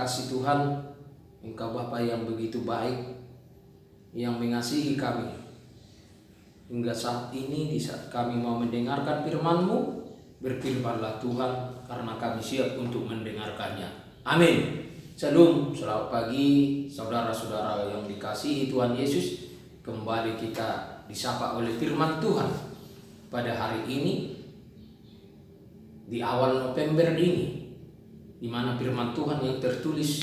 kasih Tuhan, Engkau Bapa yang begitu baik, yang mengasihi kami. Hingga saat ini, di saat kami mau mendengarkan firman-Mu, berfirmanlah Tuhan, karena kami siap untuk mendengarkannya. Amin. Shalom, selamat pagi saudara-saudara yang dikasihi Tuhan Yesus. Kembali kita disapa oleh firman Tuhan pada hari ini, di awal November ini, di mana firman Tuhan yang tertulis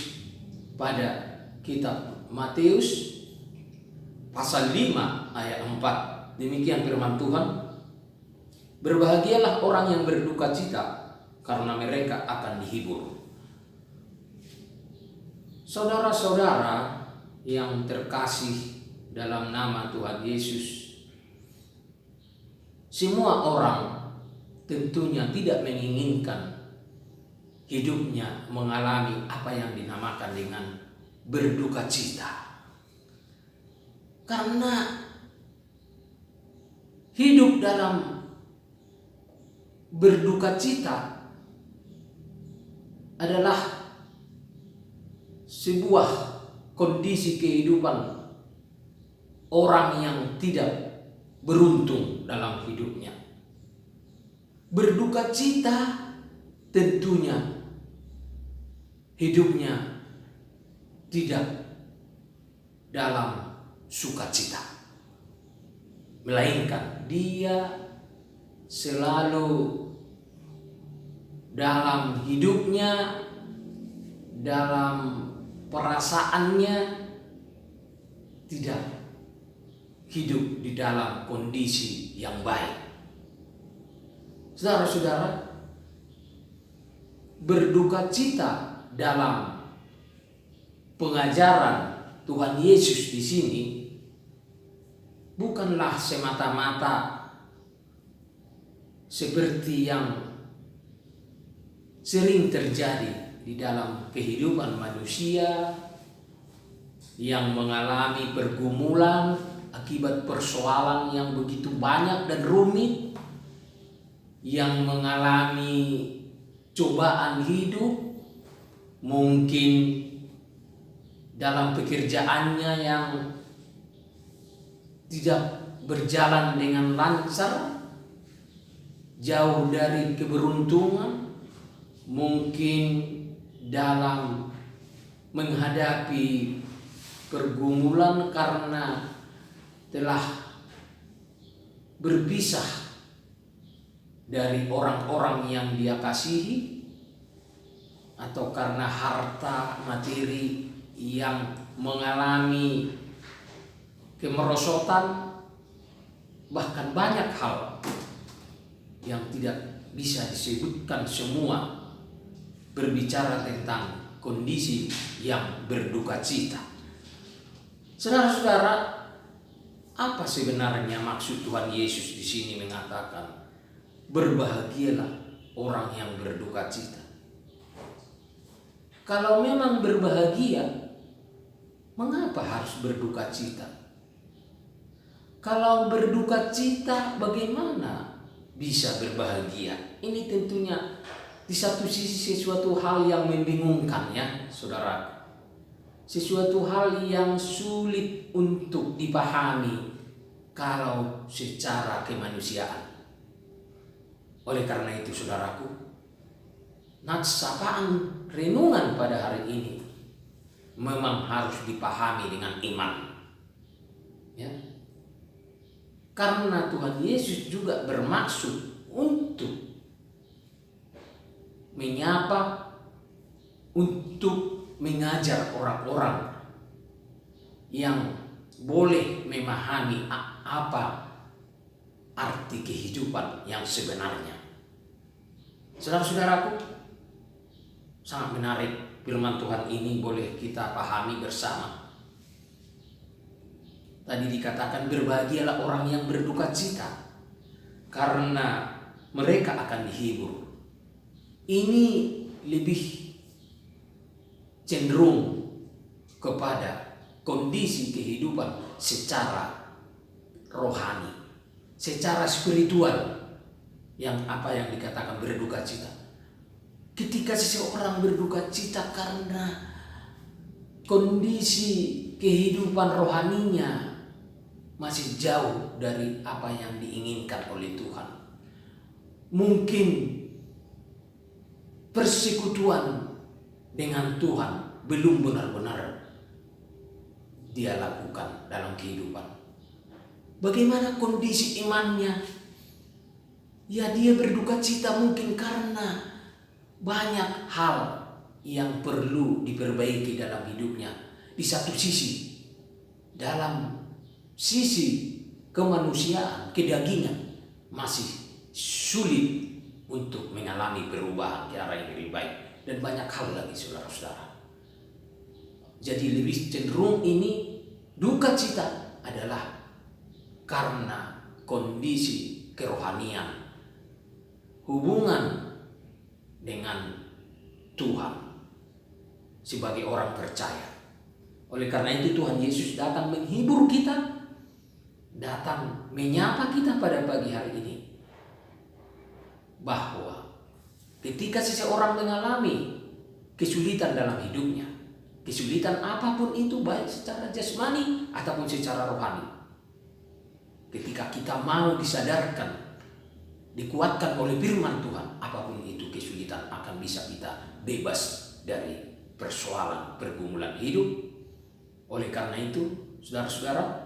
pada kitab Matius pasal 5 ayat 4. Demikian firman Tuhan. Berbahagialah orang yang berduka cita, karena mereka akan dihibur. Saudara-saudara yang terkasih dalam nama Tuhan Yesus, semua orang tentunya tidak menginginkan hidupnya mengalami apa yang dinamakan dengan berduka cita. Karena hidup dalam berduka cita adalah sebuah kondisi kehidupan orang yang tidak beruntung dalam hidupnya. Berduka cita tentunya hidupnya tidak dalam sukacita, melainkan dia selalu dalam hidupnya, dalam perasaannya, tidak hidup di dalam kondisi yang baik. Saudara-saudara, berduka cita dalam pengajaran Tuhan Yesus di sini bukanlah semata-mata seperti yang sering terjadi di dalam kehidupan manusia yang mengalami pergumulan akibat persoalan yang begitu banyak dan rumit, yang mengalami cobaan hidup, mungkin dalam pekerjaannya yang tidak berjalan dengan lancar, jauh dari keberuntungan, mungkin dalam menghadapi pergumulan karena telah berpisah dari orang-orang yang dia kasihi, atau karena harta materi yang mengalami kemerosotan, bahkan banyak hal yang tidak bisa disebutkan semua berbicara tentang kondisi yang berduka cita. Saudara-saudara, apa sebenarnya maksud Tuhan Yesus di sini mengatakan berbahagialah orang yang berduka cita? Kalau memang berbahagia, mengapa harus berduka cita? Kalau berduka cita, bagaimana bisa berbahagia? Ini tentunya di satu sisi sesuatu hal yang membingungkan, ya saudara. Sesuatu hal yang sulit untuk dipahami kalau secara kemanusiaan. Oleh karena itu, saudaraku, sapaan renungan pada hari ini memang harus dipahami dengan iman, ya. Karena Tuhan Yesus juga bermaksud untuk menyapa, untuk mengajar orang-orang yang boleh memahami apa arti kehidupan yang sebenarnya. Saudara-saudaraku, sangat menarik firman Tuhan ini, boleh kita pahami bersama. Tadi dikatakan berbahagialah orang yang berduka cita, karena mereka akan dihibur. Ini lebih cenderung kepada kondisi kehidupan secara rohani, secara spiritual, yang apa yang dikatakan berduka cita. Ketika seseorang berduka cita karena kondisi kehidupan rohaninya masih jauh dari apa yang diinginkan oleh Tuhan. Mungkin persekutuan dengan Tuhan belum benar-benar dia lakukan dalam kehidupan. Bagaimana kondisi imannya? Ya, dia berduka cita mungkin karena banyak hal yang perlu diperbaiki dalam hidupnya. Di satu sisi, dalam sisi kemanusiaan, kedagingan masih sulit untuk mengalami perubahan ke arah yang lebih baik, dan banyak hal lagi, saudara-saudara. Jadi lebih cenderung ini duka cita adalah karena kondisi kerohanian, hubungan dengan Tuhan sebagai orang percaya. Oleh karena itu Tuhan Yesus datang menghibur kita, datang menyapa kita pada pagi hari ini, bahwa ketika seseorang mengalami kesulitan dalam hidupnya, kesulitan apapun itu, baik secara jasmani ataupun secara rohani, ketika kita mau disadarkan, dikuatkan oleh firman Tuhan, apapun itu kesulitan akan bisa kita bebas dari persoalan pergumulan hidup. Oleh karena itu, saudara-saudara,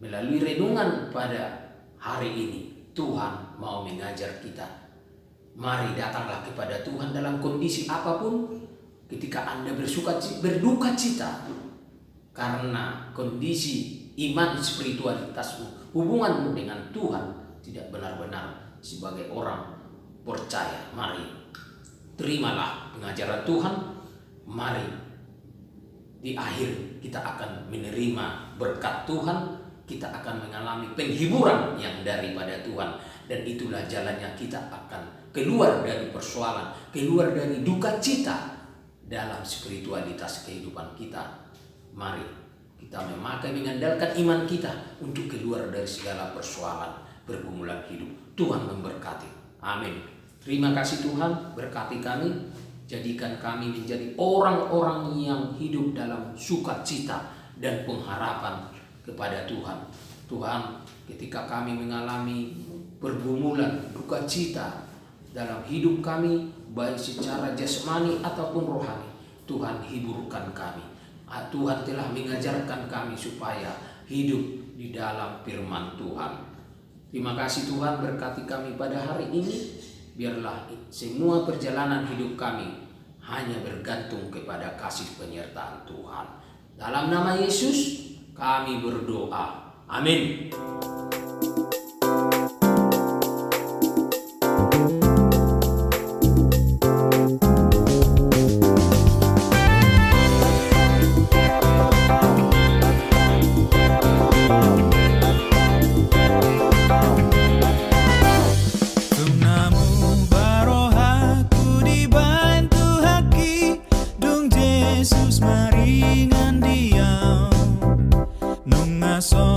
melalui renungan pada hari ini, Tuhan mau mengajar kita. Mari datanglah kepada Tuhan dalam kondisi apapun. Ketika Anda berduka cita karena kondisi iman spiritualitasmu, hubunganmu dengan Tuhan tidak benar-benar sebagai orang percaya, mari terimalah pengajaran Tuhan. Mari di akhir kita akan menerima berkat Tuhan, kita akan mengalami penghiburan yang daripada Tuhan, dan itulah jalannya kita akan keluar dari persoalan, keluar dari duka cita dalam spiritualitas kehidupan kita. Mari kita memakai, mengandalkan iman kita untuk keluar dari segala persoalan pergumulan hidup. Tuhan memberkati. Amin. Terima kasih Tuhan, berkati kami, jadikan kami menjadi orang-orang yang hidup dalam sukacita dan pengharapan kepada Tuhan. Tuhan, ketika kami mengalami pergumulan, duka cita dalam hidup kami, baik secara jasmani ataupun rohani, Tuhan hiburkan kami. Tuhan telah mengajarkan kami supaya hidup di dalam firman Tuhan. Terima kasih Tuhan, berkati kami pada hari ini. Biarlah semua perjalanan hidup kami hanya bergantung kepada kasih penyertaan Tuhan. Dalam nama Yesus kami berdoa. Amin. Jesus maringan diam nung aso